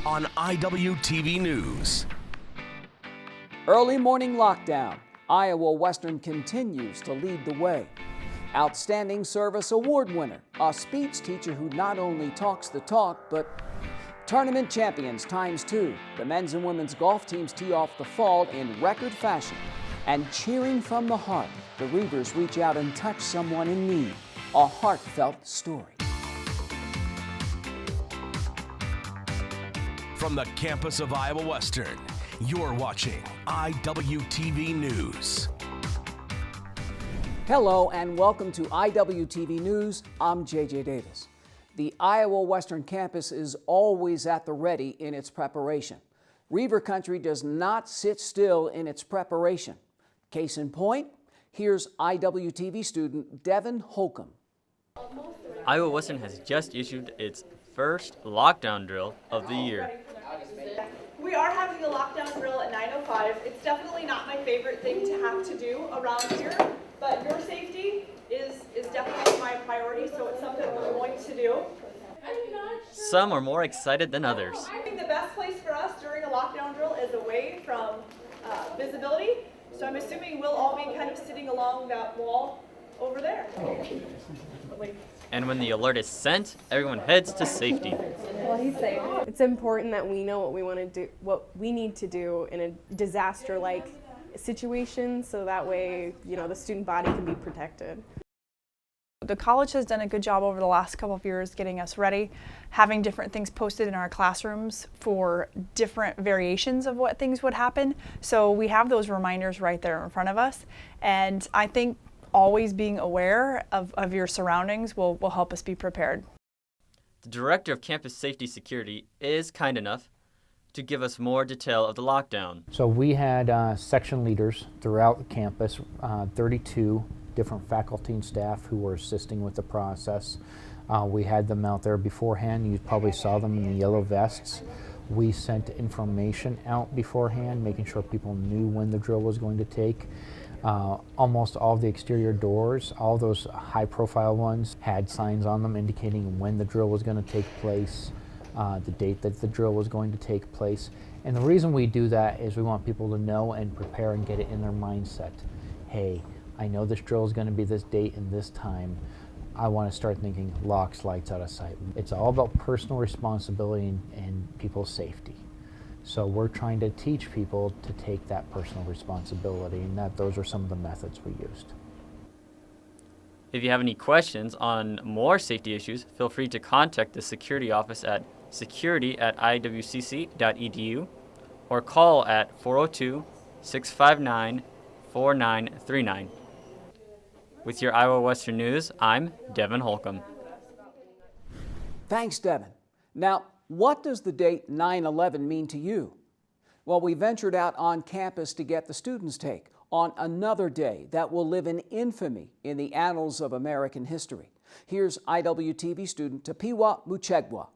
on IWTV News. Early morning lockdown. Iowa Western continues to lead the way. Outstanding Service Award winner, a speech teacher who not only talks the talk, but tournament champions ×2. The men's and women's golf teams tee off the fall in record fashion. And cheering from the heart, the Reavers reach out and touch someone in need. A heartfelt story. From the campus of Iowa Western, you're watching IWTV News. Hello and welcome to IWTV News. I'm JJ Davis. The Iowa Western campus is always at the ready in its preparation. Reaver Country does not sit still in its preparation. Case in point, here's IWTV student Devin Holcomb. Iowa Western has just issued its first lockdown drill of the year. We are having a lockdown drill at 9:05. It's definitely not my favorite thing to have to do around here, but your safety is definitely my priority, so it's something we're going to do. Some are more excited than others. I think the best place for us during a lockdown drill is away from visibility, so I'm assuming we'll all be kind of sitting along that wall over there. And when the alert is sent, everyone heads to safety. It's important that we know what we want to do, what we need to do in a disaster-like situation, so that way, the student body can be protected. The college has done a good job over the last couple of years getting us ready, having different things posted in our classrooms for different variations of what things would happen. So we have those reminders right there in front of us, and I think always being aware of your surroundings will help us be prepared. The director of campus safety security is kind enough to give us more detail of the lockdown. So we had section leaders throughout the campus, 32 different faculty and staff who were assisting with the process. We had them out there beforehand. You probably saw them in the yellow vests. We sent information out beforehand, making sure people knew when the drill was going to take. Almost all the exterior doors, all those high-profile ones, had signs on them indicating when the drill was going to take place, the date that the drill was going to take place. And the reason we do that is we want people to know and prepare and get it in their mindset. Hey, I know this drill is going to be this date and this time. I want to start thinking locks, lights, out of sight. It's all about personal responsibility and people's safety. So we're trying to teach people to take that personal responsibility, and those are some of the methods we used. If you have any questions on more safety issues, feel free to contact the security office at security@iwcc.edu or call at 402-659-4939. With your Iowa Western News, I'm Devin Holcomb. Thanks, Devin. Now, what does the date 9/11 mean to you? Well, we ventured out on campus to get the students' take on another day that will live in infamy in the annals of American history. Here's IWTV student Tapiwa Muchegwa.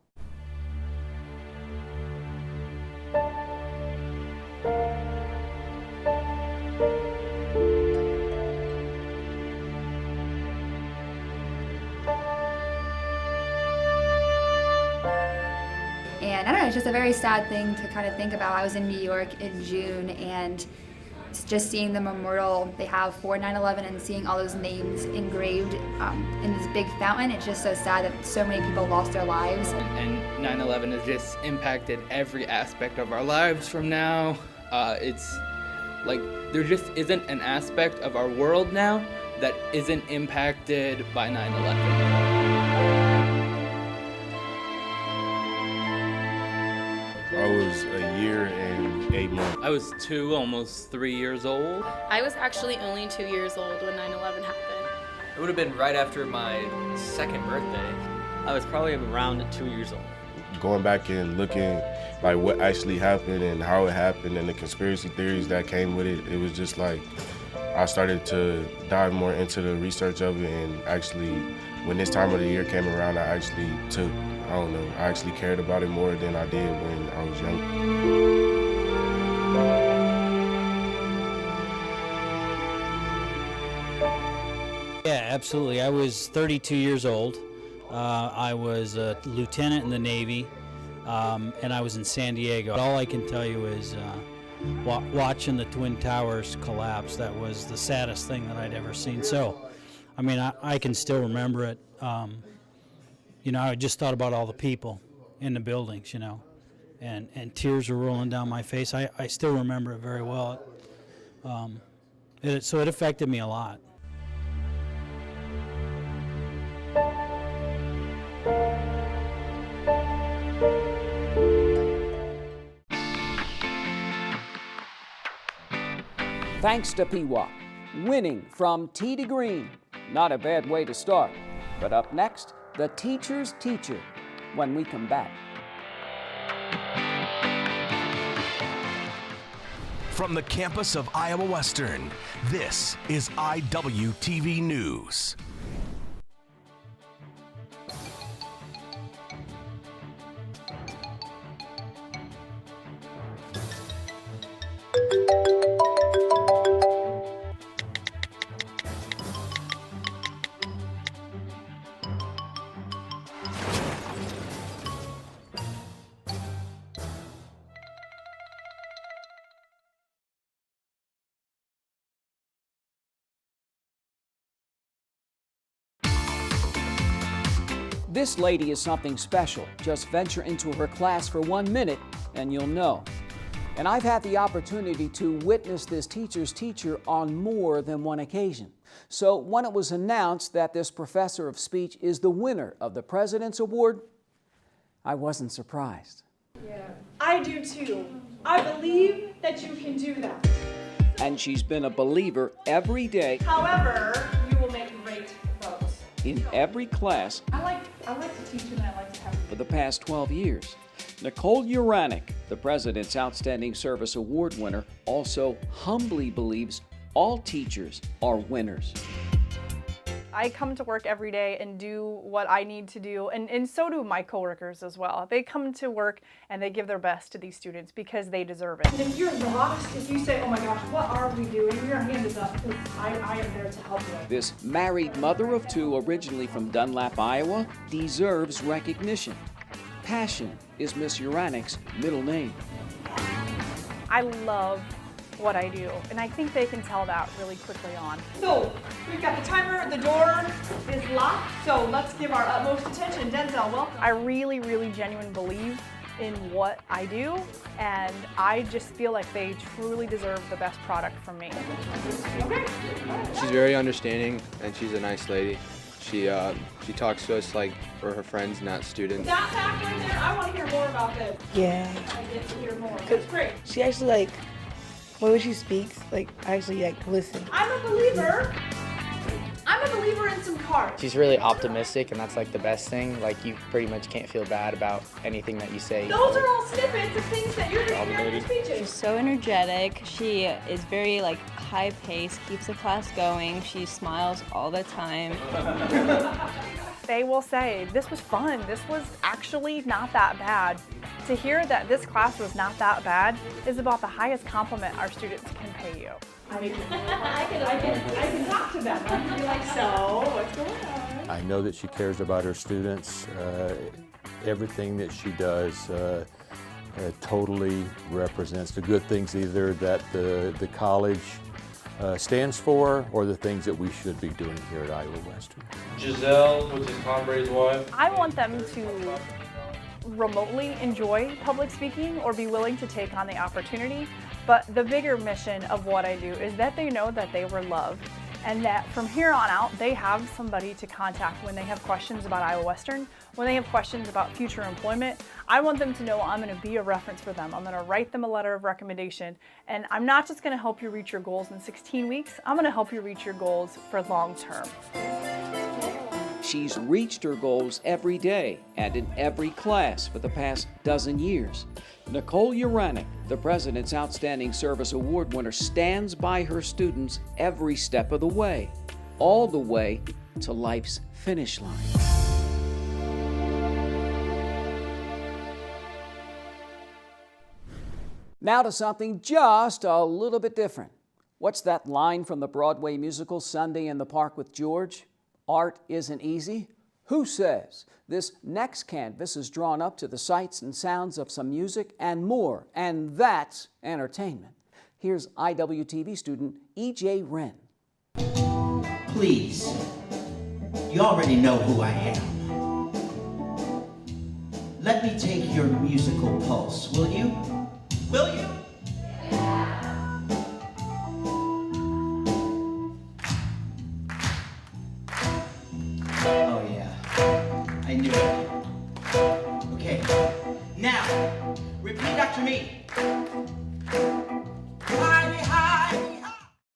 And I don't know, it's just a very sad thing to kind of think about. I was in New York in June, and just seeing the memorial they have for 9/11 and seeing all those names engraved in this big fountain, it's just so sad that so many people lost their lives. And 9/11 has just impacted every aspect of our lives from now. It's like there just isn't an aspect of our world now that isn't impacted by 9/11. I was a year and 8 months. I was 2, almost 3 years old. I was actually only 2 years old when 9/11 happened. It would have been right after my second birthday. I was probably around 2 years old. Going back and looking like what actually happened and how it happened and the conspiracy theories that came with it, it was just like I started to dive more into the research of it, and actually when this time of the year came around, I actually I actually cared about it more than I did when I was young. Yeah, absolutely. I was 32 years old. I was a lieutenant in the Navy. and I was in San Diego. All I can tell you is watching the Twin Towers collapse, that was the saddest thing that I'd ever seen. So, I mean, I can still remember it. You know, I just thought about all the people in the buildings, you know, and tears were rolling down my face. I still remember it very well. So it affected me a lot. Thanks to Pewa, winning from tee to green. Not a bad way to start. But up next, the teacher's teacher, when we come back. From the campus of Iowa Western, this is IWTV News. This lady is something special. Just venture into her class for 1 minute and you'll know. And I've had the opportunity to witness this teacher's teacher on more than one occasion. So when it was announced that this professor of speech is the winner of the President's Award, I wasn't surprised. Yeah. I do too. I believe that you can do that. And she's been a believer every day. However, you will make great votes. In every class. I like to teach and I like to have For the past 12 years. Nicole Uranic, the President's Outstanding Service Award winner, also humbly believes all teachers are winners. I come to work every day and do what I need to do, and so do my coworkers as well. They come to work and they give their best to these students because they deserve it. And if you're lost, if you say, oh my gosh, what are we doing? Your hand is up because I am there to help you. This married mother of two, originally from Dunlap, Iowa, deserves recognition. Passion is Miss Uranic's middle name. I love what I do, and I think they can tell that really quickly on. So, we've got the timer, the door is locked, so let's give our utmost attention. Denzel, welcome. I really, really genuinely believe in what I do, and I just feel like they truly deserve the best product from me. Okay. She's very understanding, and she's a nice lady. She talks to us like we're her friends, not students. That fact right there, I want to hear more about this. Yeah. I get to hear more. That's great. She actually when she speaks, I actually listen. I'm a believer in some cards. She's really optimistic, and that's the best thing. You pretty much can't feel bad about anything that you say. Those are all snippets of things that you're going to hear in your speeches. She's so energetic. She is very high paced, keeps the class going. She smiles all the time. They will say, this was fun. This was actually not that bad. To hear that this class was not that bad is about the highest compliment our students can pay you. I can talk to them. I can be like, so, what's going on? I know that she cares about her students. Everything that she does totally represents the good things either that the college stands for or the things that we should be doing here at Iowa Western. Giselle, which is Tom Brady's wife. I want them to remotely enjoy public speaking or be willing to take on the opportunity, but the bigger mission of what I do is that they know that they were loved and that from here on out they have somebody to contact when they have questions about Iowa Western, when they have questions about future employment. I want them to know I'm going to be a reference for them. I'm going to write them a letter of recommendation, and I'm not just going to help you reach your goals in 16 weeks, I'm going to help you reach your goals for long term. She's reached her goals every day and in every class for the past dozen years. Nicole Uranic, the President's Outstanding Service Award winner, stands by her students every step of the way, all the way to life's finish line. Now to something just a little bit different. What's that line from the Broadway musical Sunday in the Park with George? Art isn't easy. Who says? This next canvas is drawn up to the sights and sounds of some music and more, and that's entertainment. Here's IWTV student E.J. Wren. Please, you already know who I am. Let me take your musical pulse, will you? Will you? Oh yeah, I knew it. Okay, now, repeat after me.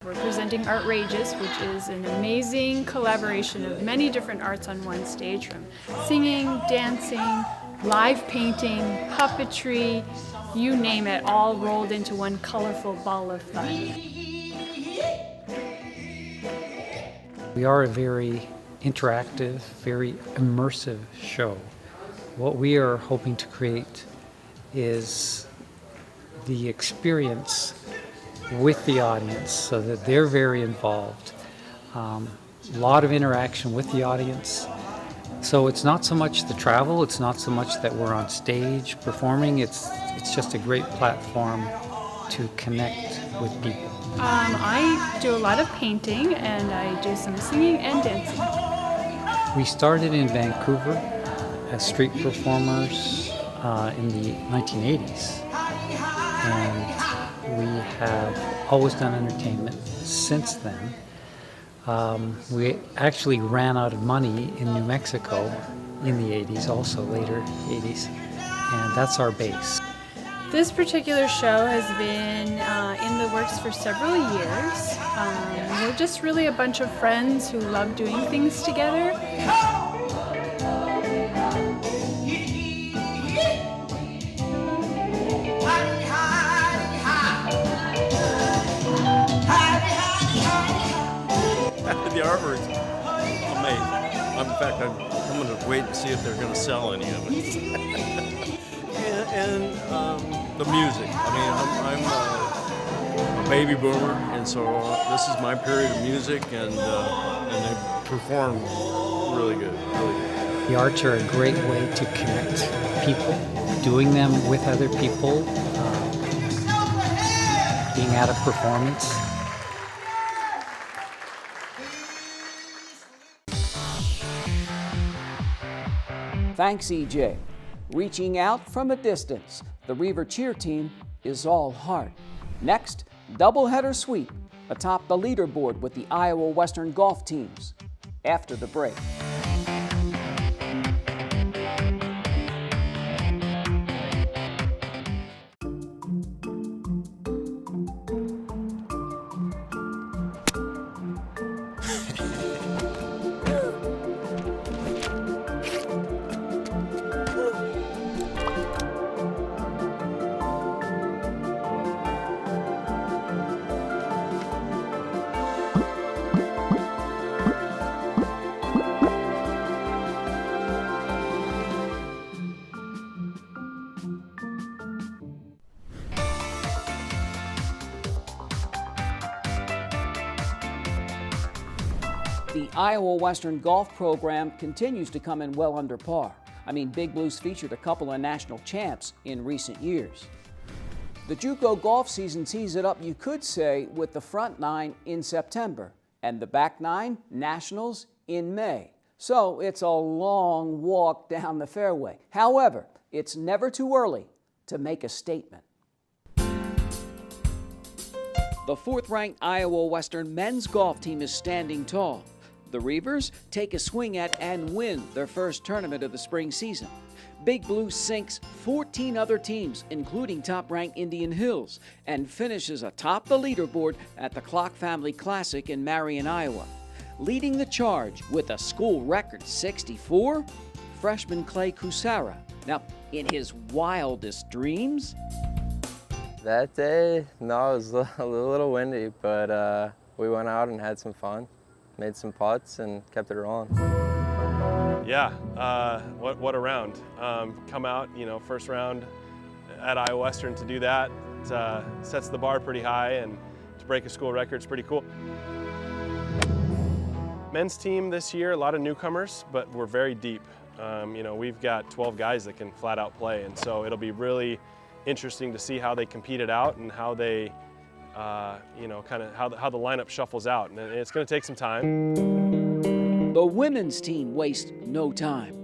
We're presenting Artrageous, which is an amazing collaboration of many different arts on one stage, from singing, dancing, live painting, puppetry, you name it, all rolled into one colorful ball of fun. We are a very interactive, very immersive show. What we are hoping to create is the experience with the audience so that they're very involved. A lot of interaction with the audience. So it's not so much the travel, it's not so much that we're on stage performing, it's just a great platform to connect with people. I do a lot of painting, and I do some singing and dancing. We started in Vancouver as street performers in the 1980s, and we have always done entertainment since then. We actually ran out of money in New Mexico in the 80s, also later 80s, and that's our base. This particular show has been in the works for several years. We're just really a bunch of friends who love doing things together. The artwork's amazing. In fact, I'm going to wait and see if they're going to sell any of it. and the music. I mean, I'm a baby boomer, and so this is my period of music, and they perform really good, really good. The arts are a great way to connect people, doing them with other people, being at a performance. Thanks, EJ. Reaching out from a distance, the Reaver cheer team is all heart. Next, doubleheader sweep atop the leaderboard with the Iowa Western golf teams. After the break. The Iowa Western golf program continues to come in well under par. I mean, Big Blues featured a couple of national champs in recent years. The JUCO golf season tees it up, you could say, with the front nine in September and the back nine, nationals, in May. So it's a long walk down the fairway. However, it's never too early to make a statement. The fourth-ranked Iowa Western men's golf team is standing tall. The Reavers take a swing at and win their first tournament of the spring season. Big Blue sinks 14 other teams, including top-ranked Indian Hills, and finishes atop the leaderboard at the Clock Family Classic in Marion, Iowa. Leading the charge with a school record 64, freshman Clay Kusara. Now, in his wildest dreams, that day, no, it was a little windy, but we went out and had some fun, made some putts, and kept it rolling. Yeah, what a round. Come out, first round at Iowa Western to do that. It sets the bar pretty high, and to break a school record is pretty cool. Men's team this year, a lot of newcomers, but we're very deep. You know, we've got 12 guys that can flat out play, and so it'll be really interesting to see how they compete it out and how they, you know, kind of how the lineup shuffles out, and it's going to take some time. The women's team wastes no time.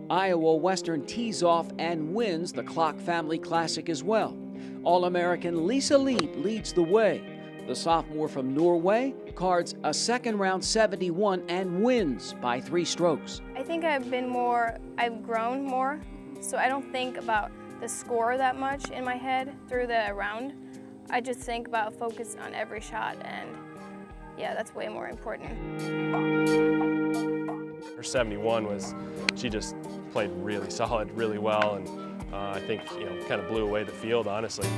Iowa Western tees off and wins the Clock Family Classic as well. All-American Lisa Lead leads the way. The sophomore from Norway cards a second-round 71 and wins by 3 strokes. I think I've grown more, so I don't think about the score that much in my head through the round. I just think about focus on every shot, and yeah, that's way more important. Her 71 was, she just played really solid, really well, and I think, you know, kind of blew away the field, honestly.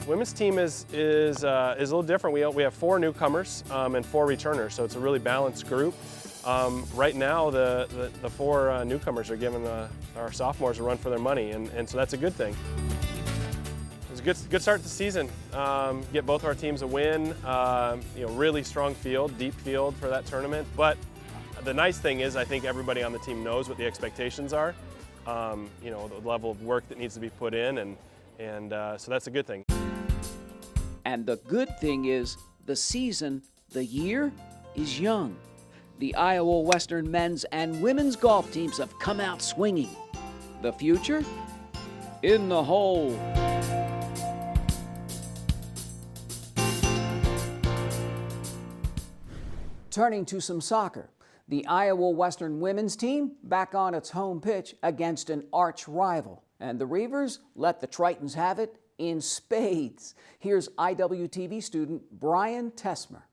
Women's team is a little different. We have 4 newcomers and 4 returners, so it's a really balanced group. Right now, the 4 newcomers are giving our sophomores a run for their money, and so that's a good thing. It was a good start to the season. Get both our teams a win. You know, really strong field, deep field for that tournament. But the nice thing is, I think everybody on the team knows what the expectations are. You know, the level of work that needs to be put in, and so that's a good thing. And the good thing is, the year is young. The Iowa Western men's and women's golf teams have come out swinging. The future? In the hole. Turning to some soccer. The Iowa Western women's team back on its home pitch against an arch rival. And the Reavers let the Tritons have it in spades. Here's IWTV student Brian Tesmer.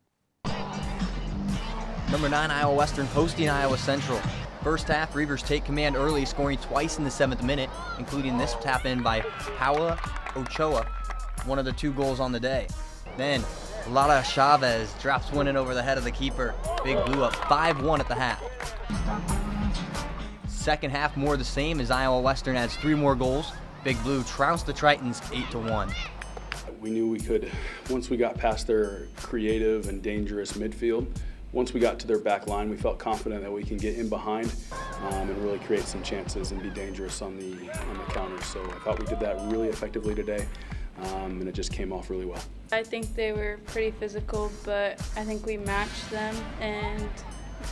Number 9 Iowa Western hosting Iowa Central. First half, Reavers take command early, scoring twice in the 7th minute, including this tap in by Paula Ochoa, one of the 2 goals on the day. Then Lara Chavez drops one in over the head of the keeper. Big Blue up 5-1 at the half. Second half, more the same as Iowa Western adds 3 more goals. Big Blue trounced the Tritons 8-1. We knew we could, once we got past their creative and dangerous midfield, once we got to their back line, we felt confident that we can get in behind and really create some chances and be dangerous on the counters. So I thought we did that really effectively today, and it just came off really well. I think they were pretty physical, but I think we matched them and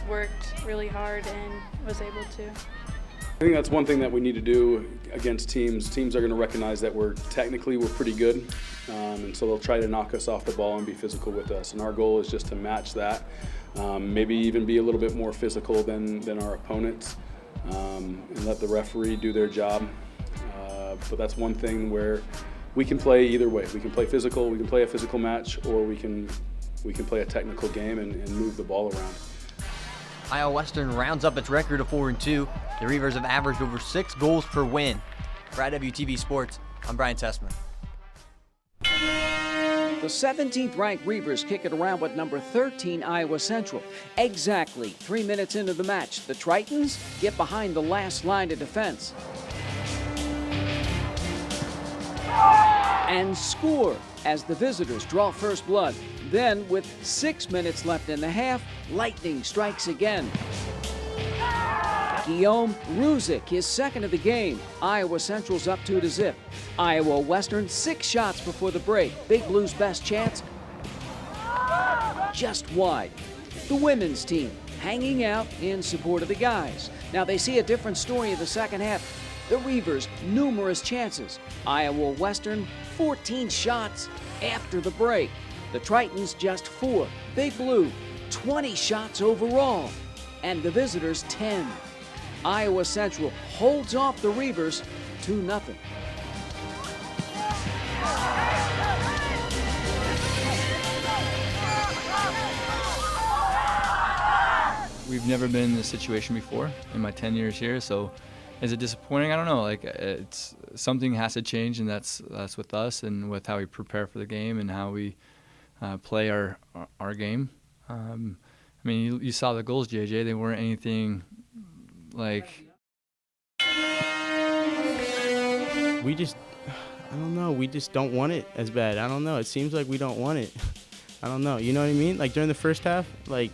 worked really hard and was able to. I think that's one thing that we need to do against teams. Teams are going to recognize that we're pretty good, and so they'll try to knock us off the ball and be physical with us. And our goal is just to match that, maybe even be a little bit more physical than our opponents, and let the referee do their job. But that's one thing where we can play either way. We can play physical, we can play a physical match, or we can play a technical game and move the ball around. Iowa Western rounds up its record of 4-2. The Reavers have averaged over 6 goals per win. For IWTV Sports, I'm Brian Tessman. The 17th ranked Reavers kick it around with number 13 Iowa Central. Exactly 3 minutes into the match, the Tritons get behind the last line of defense and score as the visitors draw first blood. Then, with 6 minutes left in the half, lightning strikes again. Guillaume Ruzic, his second of the game. Iowa Central's up 2-0. Iowa Western 6 shots before the break. Big Blue's best chance, just wide. The women's team hanging out in support of the guys. Now they see a different story in the second half. The Reavers, numerous chances. Iowa Western, 14 shots after the break. The Tritons, just 4. Big Blue, 20 shots overall. And the visitors, 10. Iowa Central holds off the Reavers 2-0. We've never been in this situation before in my 10 years here, so is it disappointing? I don't know. Like, it's something has to change, and that's with us and with how we prepare for the game and how we play our game. I mean, you saw the goals, JJ. They weren't anything like. We just, I don't know. We just don't want it as bad. I don't know. It seems like we don't want it. I don't know. You know what I mean? Like during the first half, like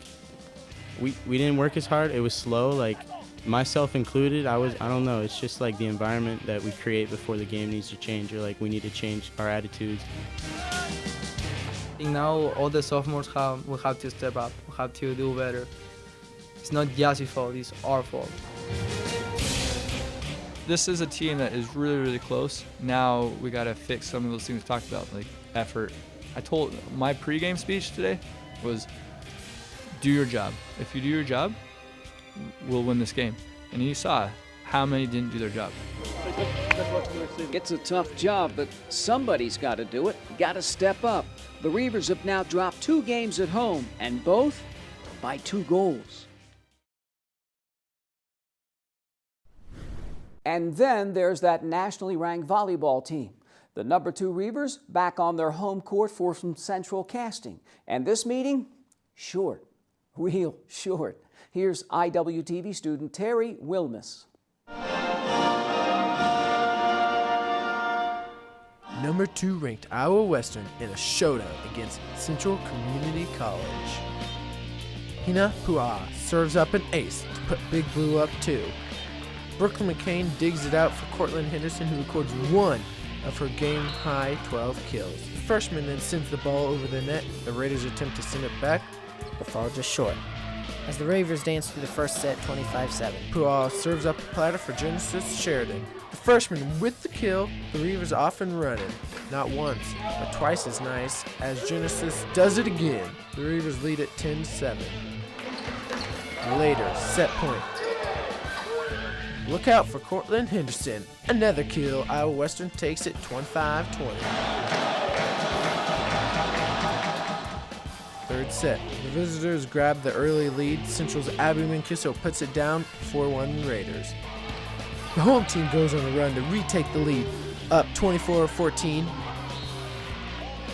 we didn't work as hard. It was slow, like myself included. I don't know. It's just like the environment that we create before the game needs to change, or like we need to change our attitudes. Now all the sophomores will have to step up, will have to do better. It's not just your fault, it's our fault. This is a team that is really, really close. Now we got to fix some of those things we talked about, like effort. My pregame speech today was, do your job. If you do your job, we'll win this game. And you saw how many didn't do their job. It's a tough job, but somebody's got to do it. Got to step up. The Reavers have now dropped 2 games at home, and both by 2 goals. And then there's that nationally ranked volleyball team. The number 2 Reavers back on their home court for some Central casting. And this meeting, short, real short. Here's IWTV student Terry Wilmus. Number 2 ranked Iowa Western in a showdown against Central Community College. Hina Pu'a serves up an ace to put Big Blue up 2. Brooklyn McCain digs it out for Cortland Henderson, who records 1 of her game-high 12 kills. The freshman then sends the ball over the net. The Raiders attempt to send it back, but fall just short, as the Reavers dance through the first set 25-7. Pu'a serves up a platter for Genesis Sheridan. The freshman with the kill, the Reavers off and running. Not once, but twice as nice, as Genesis does it again. The Reavers lead at 10-7. Later, set point. Look out for Cortland Henderson. Another kill. Iowa Western takes it 25-20. Third set. The visitors grab the early lead. Central's Abby Mancuso puts it down 4-1 Raiders. The home team goes on a run to retake the lead, up 24-14.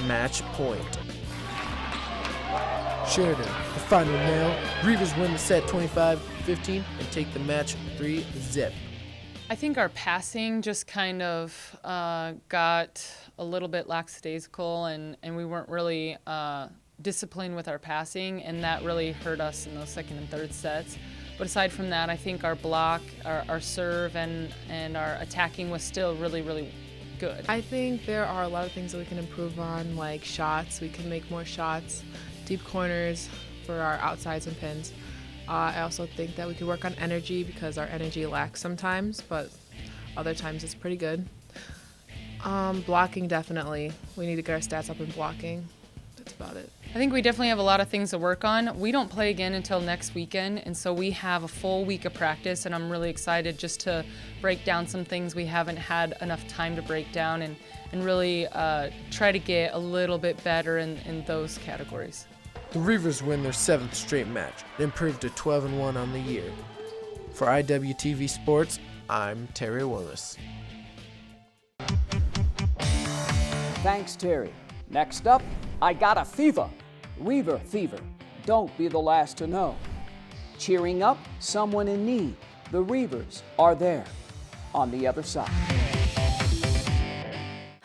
Match point. Sheridan, the final nail. Reavers win the set 25-15 and take the match 3-zip. I think our passing just kind of got a little bit lackadaisical, and we weren't really disciplined with our passing, and that really hurt us in those second and third sets. But aside from that, I think our block, our serve, and our attacking was still really, really good. I think there are a lot of things that we can improve on, like shots. We can make more shots, deep corners for our outsides and pins. I also think that we could work on energy, because our energy lacks sometimes, but other times it's pretty good. Blocking, definitely. We need to get our stats up in blocking. That's about it. I think we definitely have a lot of things to work on. We don't play again until next weekend, and so we have a full week of practice, and I'm really excited just to break down some things we haven't had enough time to break down, and really try to get a little bit better in those categories. The Reavers win their 7th straight match and improve to 12-1 on the year. For IWTV Sports, I'm Terry Willis. Thanks, Terry. Next up, I got a fever. Reaver fever. Don't be the last to know. Cheering up someone in need. The Reavers are there. On the other side.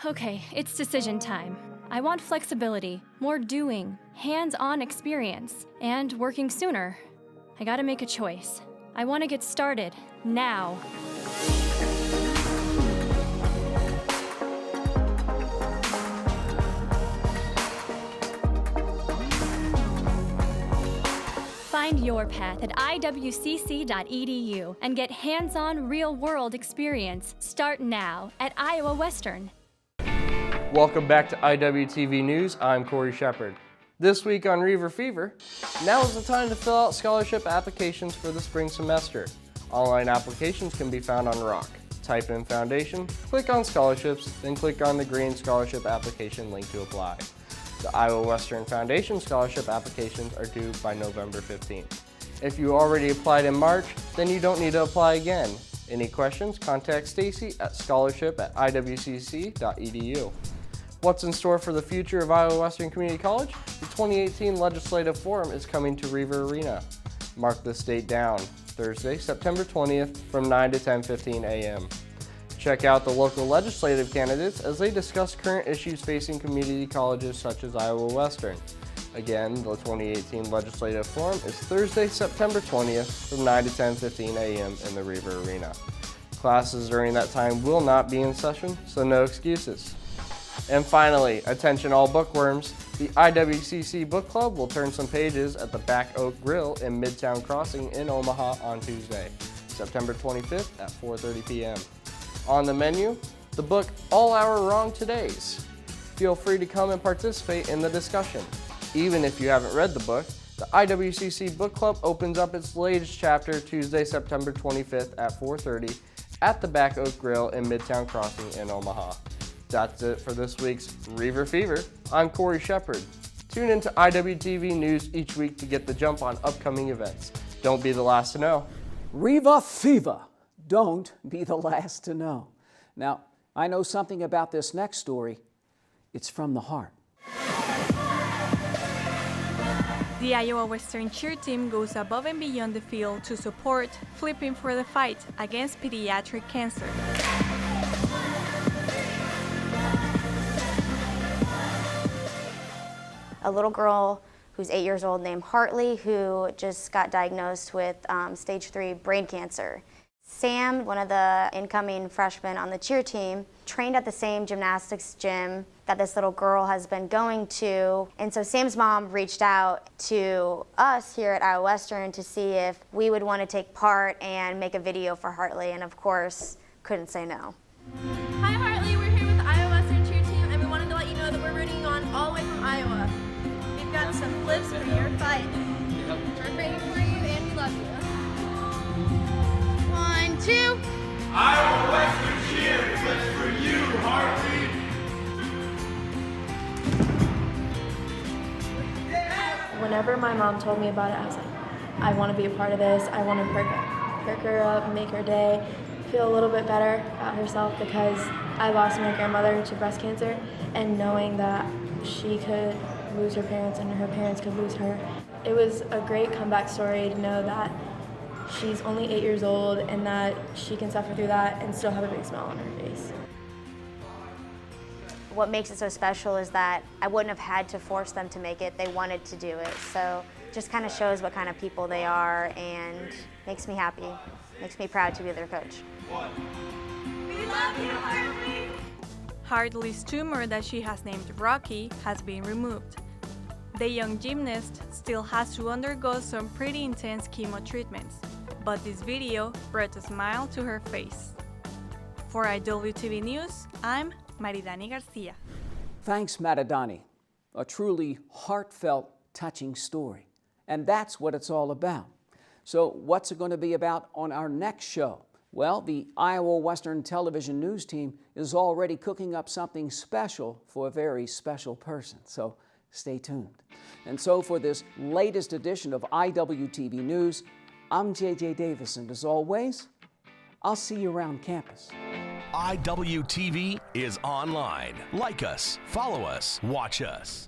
Okay, it's decision time. I want flexibility, more doing, hands-on experience, and working sooner. I gotta make a choice. I want to get started, now. Find your path at iwcc.edu and get hands-on real-world experience. Start now at Iowa Western. Welcome back to IWTV News. I'm Corey Shepard. This week on Reaver Fever, now is the time to fill out scholarship applications for the spring semester. Online applications can be found on Rock. Type in Foundation, click on Scholarships, then click on the green Scholarship Application link to apply. The Iowa Western Foundation scholarship applications are due by November 15th. If you already applied in March, then you don't need to apply again. Any questions, contact Stacy at scholarship@iwcc.edu. What's in store for the future of Iowa Western Community College? The 2018 Legislative Forum is coming to Reaver Arena. Mark this date down, Thursday, September 20th from 9 to 10:15 a.m. Check out the local legislative candidates as they discuss current issues facing community colleges such as Iowa Western. Again, the 2018 Legislative Forum is Thursday, September 20th from 9 to 10:15 a.m. in the Reaver Arena. Classes during that time will not be in session, so no excuses. And finally, attention all bookworms, the IWCC Book Club will turn some pages at the Back Oak Grill in Midtown Crossing in Omaha on Tuesday, September 25th at 4:30 p.m. On the menu, the book All Our Wrong Todays. Feel free to come and participate in the discussion. Even if you haven't read the book, the IWCC Book Club opens up its latest chapter Tuesday, September 25th at 4:30 at the Back Oak Grill in Midtown Crossing in Omaha. That's it for this week's Reaver Fever. I'm Corey Shepard. Tune into IWTV News each week to get the jump on upcoming events. Don't be the last to know. Reaver Fever. Don't be the last to know. Now, I know something about this next story. It's from the heart. The Iowa Western cheer team goes above and beyond the field to support Flipping for the Fight against pediatric cancer. A little girl who's 8 years old named Hartley who just got diagnosed with stage 3 brain cancer. Sam, one of the incoming freshmen on the cheer team, trained at the same gymnastics gym that this little girl has been going to. And so Sam's mom reached out to us here at Iowa Western to see if we would want to take part and make a video for Hartley, and of course, couldn't say no. Hi Hartley, we're here with the Iowa Western cheer team, and we wanted to let you know that we're rooting you on all the way from Iowa. We've got some flips for your fight. We're praying for you and we love you. 1, 2. Iowa Western cheer flips for you, Hartley. Whenever my mom told me about it, I was like, I want to be a part of this. I want to perk her up, make her day, feel a little bit better about herself, because I lost my grandmother to breast cancer, and knowing that she could lose her parents and her parents could lose her. It was a great comeback story to know that she's only 8 years old and that she can suffer through that and still have a big smile on her face. What makes it so special is that I wouldn't have had to force them to make it. They wanted to do it. So just kind of shows what kind of people they are and makes me happy, makes me proud to be their coach. We love you, Hartley. Hartley's tumor that she has named Rocky has been removed. The young gymnast still has to undergo some pretty intense chemo treatments, but this video brought a smile to her face. For IWTV News, I'm Maridani Garcia. Thanks, Maridani. A truly heartfelt, touching story. And that's what it's all about. So what's it going to be about on our next show? Well, the Iowa Western Television News Team is already cooking up something special for a very special person. So stay tuned. And so for this latest edition of IWTV News, I'm JJ Davis, and as always, I'll see you around campus. IWTV is online. Like us, follow us, watch us.